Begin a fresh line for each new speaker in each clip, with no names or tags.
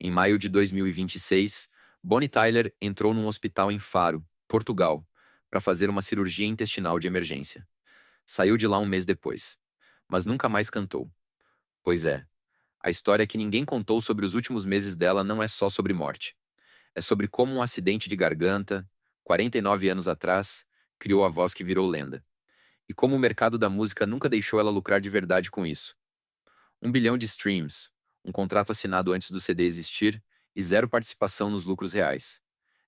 Em maio de 2026, Bonnie Tyler entrou num hospital em Faro, Portugal, para fazer uma cirurgia intestinal de emergência. Saiu de lá um mês depois. Mas nunca mais cantou. Pois é, a história que ninguém contou sobre os últimos meses dela não é só sobre morte. É sobre como um acidente de garganta, 49 anos atrás, criou a voz que virou lenda. E como o mercado da música nunca deixou ela lucrar de verdade com isso. 1 bilhão de streams, um contrato assinado antes do CD existir e zero participação nos lucros reais.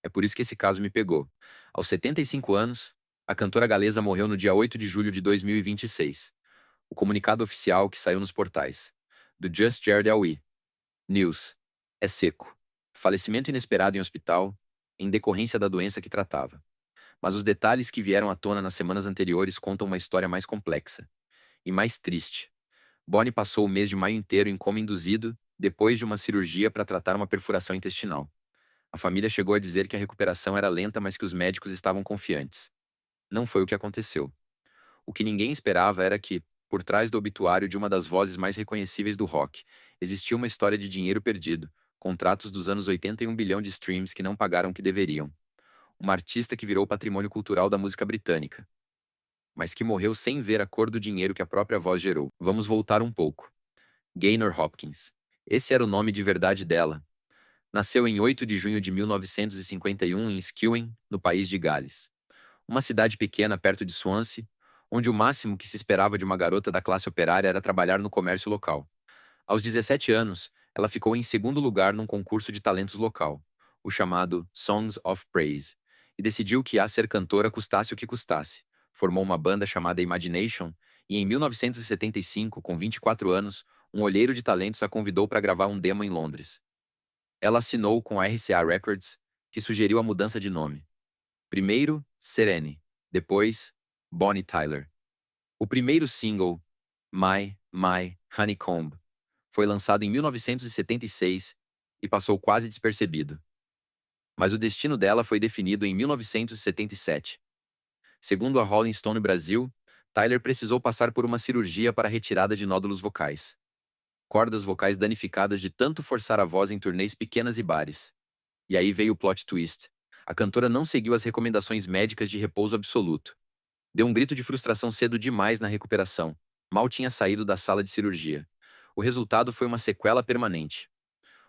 É por isso que esse caso me pegou. Aos 75 anos, a cantora galesa morreu no dia 8 de julho de 2026. O comunicado oficial que saiu nos portais do Just Jared Awi News é seco. Falecimento inesperado em hospital, em decorrência da doença que tratava. Mas os detalhes que vieram à tona nas semanas anteriores contam uma história mais complexa e mais triste. Bonnie passou o mês de maio inteiro em coma induzido, depois de uma cirurgia para tratar uma perfuração intestinal. A família chegou a dizer que a recuperação era lenta, mas que os médicos estavam confiantes. Não foi o que aconteceu. O que ninguém esperava era que, por trás do obituário de uma das vozes mais reconhecíveis do rock, existia uma história de dinheiro perdido, contratos dos anos 80 e 1 bilhão de streams que não pagaram o que deveriam. Uma artista que virou patrimônio cultural da música britânica, mas que morreu sem ver a cor do dinheiro que a própria voz gerou. Vamos voltar um pouco. Gaynor Hopkins. Esse era o nome de verdade dela. Nasceu em 8 de junho de 1951 em Skewen, no país de Gales. Uma cidade pequena perto de Swansea, onde o máximo que se esperava de uma garota da classe operária era trabalhar no comércio local. Aos 17 anos, ela ficou em segundo lugar num concurso de talentos local, o chamado Songs of Praise, e decidiu que ia ser cantora custasse o que custasse. Formou uma banda chamada Imagination e em 1975, com 24 anos, um olheiro de talentos a convidou para gravar um demo em Londres. Ela assinou com a RCA Records, que sugeriu a mudança de nome. Primeiro, Serene. Depois, Bonnie Tyler. O primeiro single, My Honeycomb, foi lançado em 1976 e passou quase despercebido. Mas o destino dela foi definido em 1977. Segundo a Rolling Stone Brasil, Tyler precisou passar por uma cirurgia para a retirada de nódulos vocais. Cordas vocais danificadas de tanto forçar a voz em turnês pequenas e bares. E aí veio o plot twist. A cantora não seguiu as recomendações médicas de repouso absoluto. Deu um grito de frustração cedo demais na recuperação. Mal tinha saído da sala de cirurgia. O resultado foi uma sequela permanente.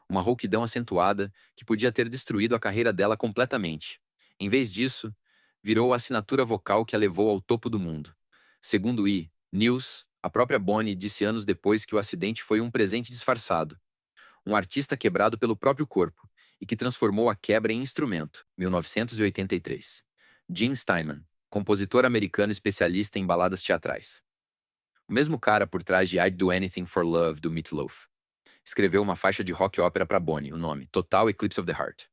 Uma rouquidão acentuada que podia ter destruído a carreira dela completamente. Em vez disso, virou a assinatura vocal que a levou ao topo do mundo. Segundo News, a própria Bonnie disse anos depois que o acidente foi um presente disfarçado. Um artista quebrado pelo próprio corpo e que transformou a quebra em instrumento. 1983. Gene Steinman, compositor americano especialista em baladas teatrais. O mesmo cara por trás de I'd Do Anything for Love, do Meat Loaf. Escreveu uma faixa de rock ópera para Bonnie, o nome Total Eclipse of the Heart.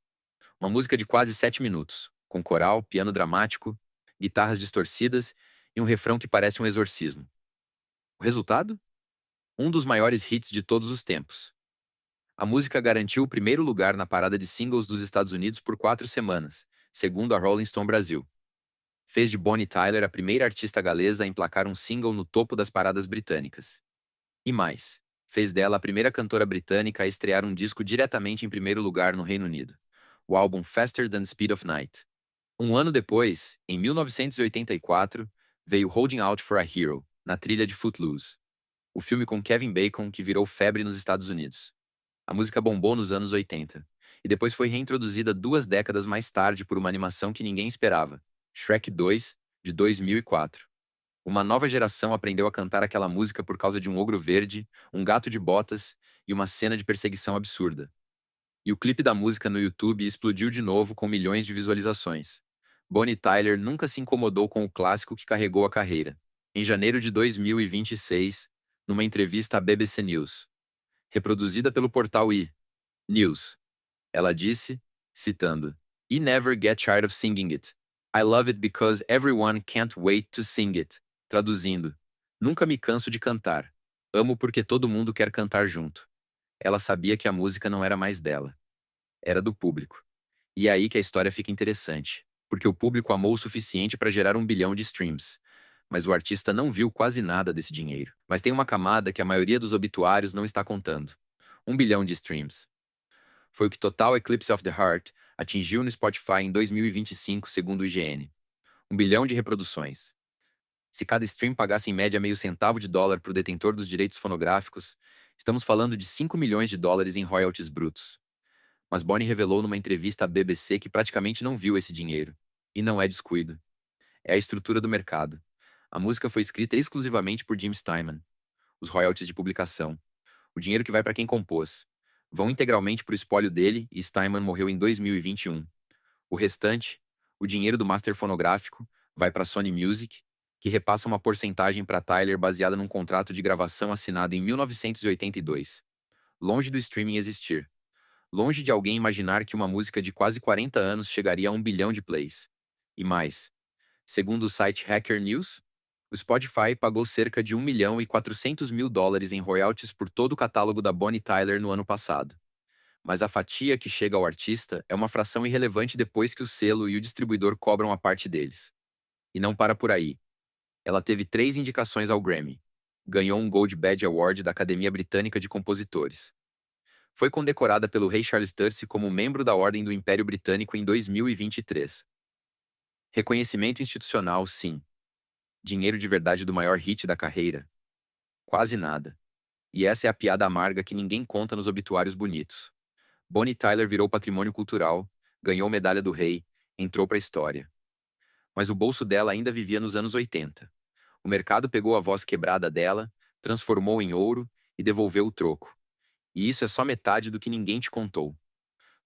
Uma música de quase 7 minutos, com coral, piano dramático, guitarras distorcidas e um refrão que parece um exorcismo. O resultado? Um dos maiores hits de todos os tempos. A música garantiu o primeiro lugar na parada de singles dos Estados Unidos por 4 semanas, segundo a Rolling Stone Brasil. Fez de Bonnie Tyler a primeira artista galesa a emplacar um single no topo das paradas britânicas. E mais, fez dela a primeira cantora britânica a estrear um disco diretamente em primeiro lugar no Reino Unido, o álbum Faster Than the Speed of Night. Um ano depois, em 1984, veio Holding Out for a Hero, na trilha de Footloose, o filme com Kevin Bacon que virou febre nos Estados Unidos. A música bombou nos anos 80, e depois foi reintroduzida 2 décadas mais tarde por uma animação que ninguém esperava, Shrek 2, de 2004. Uma nova geração aprendeu a cantar aquela música por causa de um ogro verde, um gato de botas e uma cena de perseguição absurda. E o clipe da música no YouTube explodiu de novo com milhões de visualizações. Bonnie Tyler nunca se incomodou com o clássico que carregou a carreira. Em janeiro de 2026, numa entrevista à BBC News, reproduzida pelo portal News, ela disse, citando, "I never get tired of singing it. I love it because everyone can't wait to sing it." Traduzindo, nunca me canso de cantar. Amo porque todo mundo quer cantar junto. Ela sabia que a música não era mais dela. Era do público. E é aí que a história fica interessante, porque o público amou o suficiente para gerar 1 bilhão de streams. Mas o artista não viu quase nada desse dinheiro. Mas tem uma camada que a maioria dos obituários não está contando. 1 bilhão de streams. Foi o que Total Eclipse of the Heart atingiu no Spotify em 2025, segundo o IGN. 1 bilhão de reproduções. Se cada stream pagasse em média meio centavo de dólar para o detentor dos direitos fonográficos, estamos falando de 5 milhões de dólares em royalties brutos. Mas Bonnie revelou numa entrevista à BBC que praticamente não viu esse dinheiro. E não é descuido. É a estrutura do mercado. A música foi escrita exclusivamente por Jim Steinman. Os royalties de publicação. O dinheiro que vai para quem compôs. Vão integralmente para o espólio dele e Steinman morreu em 2021. O restante, o dinheiro do master fonográfico, vai para a Sony Music, que repassa uma porcentagem para Tyler baseada num contrato de gravação assinado em 1982. Longe do streaming existir. Longe de alguém imaginar que uma música de quase 40 anos chegaria a 1 bilhão de plays. E mais. Segundo o site Hacker News, o Spotify pagou cerca de 1 milhão e 400 mil dólares em royalties por todo o catálogo da Bonnie Tyler no ano passado. Mas a fatia que chega ao artista é uma fração irrelevante depois que o selo e o distribuidor cobram a parte deles. E não para por aí. Ela teve 3 indicações ao Grammy. Ganhou um Gold Badge Award da Academia Britânica de Compositores. Foi condecorada pelo rei Charles III como membro da Ordem do Império Britânico em 2023. Reconhecimento institucional, sim. Dinheiro de verdade do maior hit da carreira? Quase nada. E essa é a piada amarga que ninguém conta nos obituários bonitos. Bonnie Tyler virou patrimônio cultural, ganhou medalha do rei, entrou para a história. Mas o bolso dela ainda vivia nos anos 80. O mercado pegou a voz quebrada dela, transformou em ouro e devolveu o troco. E isso é só metade do que ninguém te contou.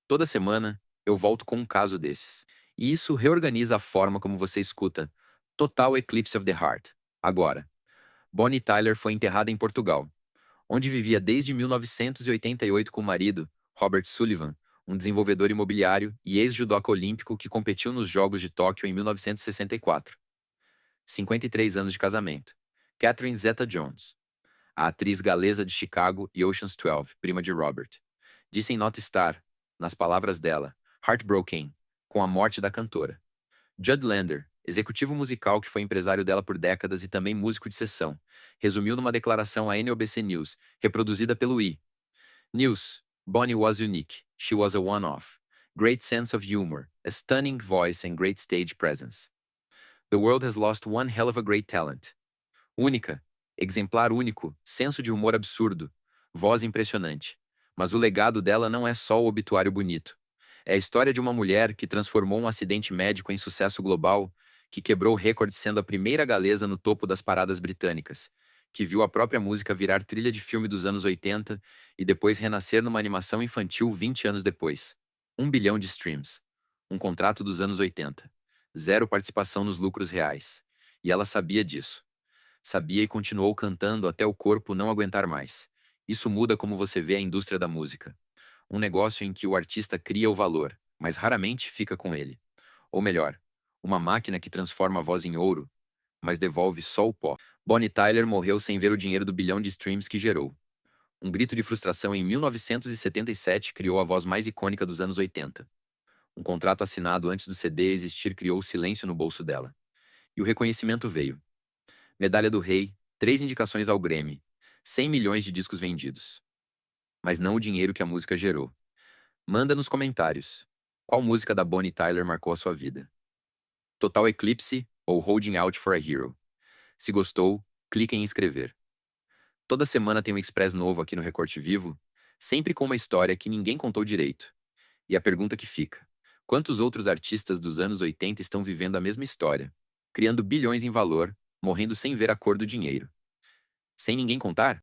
Toda semana, eu volto com um caso desses. E isso reorganiza a forma como você escuta Total Eclipse of the Heart. Agora, Bonnie Tyler foi enterrada em Portugal, onde vivia desde 1988 com o marido, Robert Sullivan, um desenvolvedor imobiliário e ex-judoca olímpico que competiu nos Jogos de Tóquio em 1964. 53 anos de casamento. Catherine Zeta-Jones, a atriz galesa de Chicago e Ocean's 12, prima de Robert, disse em nota estar, nas palavras dela, heartbroken, com a morte da cantora. Judd Lander, executivo musical que foi empresário dela por décadas e também músico de sessão, resumiu numa declaração à NBC News, reproduzida pelo News. Bonnie was unique. She was a one-off. Great sense of humor, a stunning voice and great stage presence. The world has lost one hell of a great talent. Única, exemplar único, senso de humor absurdo, voz impressionante. Mas o legado dela não é só o obituário bonito. É a história de uma mulher que transformou um acidente médico em sucesso global, que quebrou recordes sendo a primeira galesa no topo das paradas britânicas, que viu a própria música virar trilha de filme dos anos 80 e depois renascer numa animação infantil 20 anos depois. 1 bilhão de streams. Um contrato dos anos 80. Zero participação nos lucros reais. E ela sabia disso. Sabia e continuou cantando até o corpo não aguentar mais. Isso muda como você vê a indústria da música. Um negócio em que o artista cria o valor, mas raramente fica com ele. Ou melhor, uma máquina que transforma a voz em ouro, mas devolve só o pó. Bonnie Tyler morreu sem ver o dinheiro do bilhão de streams que gerou. Um grito de frustração em 1977 criou a voz mais icônica dos anos 80. Um contrato assinado antes do CD existir criou o silêncio no bolso dela. E o reconhecimento veio. Medalha do Rei, 3 indicações ao Grammy, 100 milhões de discos vendidos. Mas não o dinheiro que a música gerou. Manda nos comentários. Qual música da Bonnie Tyler marcou a sua vida? Total Eclipse ou Holding Out for a Hero? Se gostou, clique em inscrever. Toda semana tem um Express novo aqui no Recorte Vivo, sempre com uma história que ninguém contou direito. E a pergunta que fica: quantos outros artistas dos anos 80 estão vivendo a mesma história, criando bilhões em valor, morrendo sem ver a cor do dinheiro? Sem ninguém contar?